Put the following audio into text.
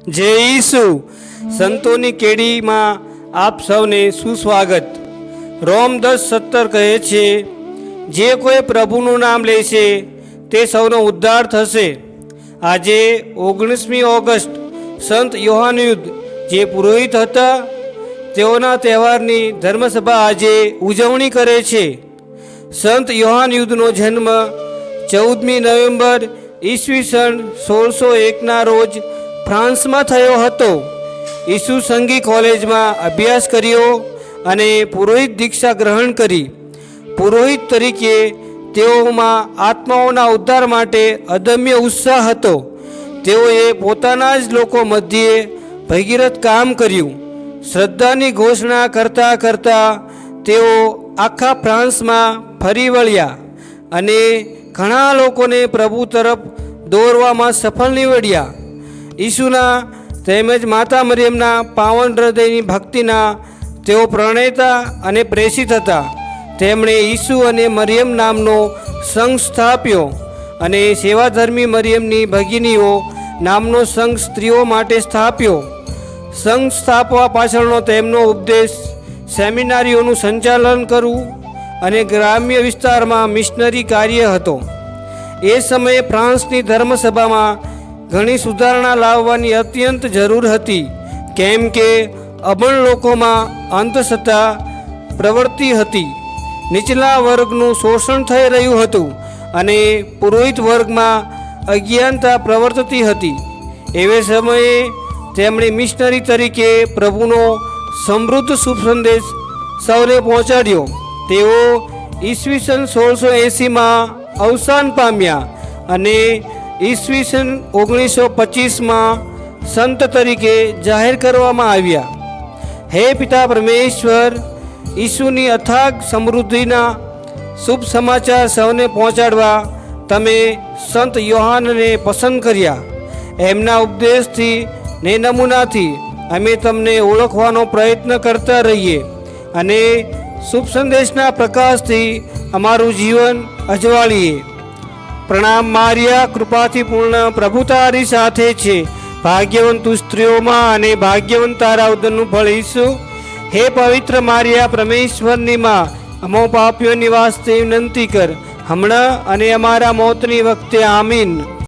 જય ઈસુ સંતોની કેડીમાં આપ સૌને સુસ્વાગત। રોમ 10:17 કહે છે, જે કોઈ પ્રભુનું નામ લેશે તે સૌનો ઉદ્ધાર થશે। આજે 19મી ઓગસ્ટ સંત યોહાન યુદ્ધ જે પુરોહિત હતા તેઓના તહેવારની ધર્મસભા આજે ઉજવણી કરે છે। સંત યોહાન યુદ્ધનો જન્મ 14મી નવેમ્બર ઈસવીસન 1601ના રોજ ફ્રાન્સમાં થયો હતો। ઈસુ સંગી કોલેજમાં અભ્યાસ કર્યો અને પુરોહિત દીક્ષા ગ્રહણ કરી। પુરોહિત તરીકે તેઓમાં આત્માઓના ઉદ્ધાર માટે અદમ્ય ઉત્સાહ હતો। તેઓએ પોતાના જ લોકો મધ્યે ભગીરથ કામ કર્યું। શ્રદ્ધાની ઘોષણા કરતાં કરતાં તેઓ આખા ફ્રાન્સમાં ફરી વળ્યા અને ઘણા લોકોને પ્રભુ તરફ દોરવામાં સફળ નીવડ્યા। ઈસુના તેમજ માતા મરિયમના પાવન હૃદયની ભક્તિના તેઓ પ્રણેતા અને પ્રેષિત હતા। તેમણે ઈસુ અને મરિયમ નામનો સંઘ સ્થાપ્યો અને સેવાધર્મી મરિયમની ભગિનીઓ નામનો સંઘ સ્ત્રીઓ માટે સ્થાપ્યો। સંઘ સ્થાપવા પાછળનો તેમનો ઉપદેશ સેમિનારીઓનું સંચાલન કરવું અને ગ્રામ્ય વિસ્તારમાં મિશનરી કાર્ય હતો। એ સમયે ફ્રાન્સની ધર્મસભામાં ઘણી સુધારણા લાવવાની અત્યંત જરૂર હતી, કેમ કે અભણ લોકોમાં અંધશ્રદ્ધા પ્રવર્તી હતી। નીચલા વર્ગનું શોષણ થઈ રહ્યું હતું અને પુરોહિત વર્ગમાં અજ્ઞાનતા પ્રવર્તતી હતી। એવે સમયે તેમણે મિશનરી તરીકે પ્રભુનો સમૃદ્ધ શુભ સંદેશ સૌને પહોંચાડ્યો। તેઓ ઈસવીસન 1680માં અવસાન પામ્યા અને ઈસવીસન 1925માં સંત તરીકે જાહેર કરવામાં આવ્યા। હે પિતા પરમેશ્વર, ઈસુની અથાગ સમૃદ્ધિના શુભ સમાચાર સૌને પહોંચાડવા તમે સંત યોહાનને પસંદ કર્યા। એમના ઉપદેશથી ને નમૂનાથી અમે તમને ઓળખવાનો પ્રયત્ન કરતા રહીએ અને શુભ સંદેશના પ્રકાશથી અમારું જીવન અજવાળીએ। પ્રણામ મારિયા, કૃપાથી પૂર્ણ, પ્રભુ તારી સાથે છે। ભાગ્યવંત તું સ્ત્રીઓમાં અને ભાગ્યવંત તારા ઉદરનું ફળ ઈસુ। હે પવિત્ર મારિયા, પરમેશ્વરની માં, અમો પાપીઓની વાસ્તે વિનંતી કર, હમણાં અને અમારા મોતની વખતે, આમીન।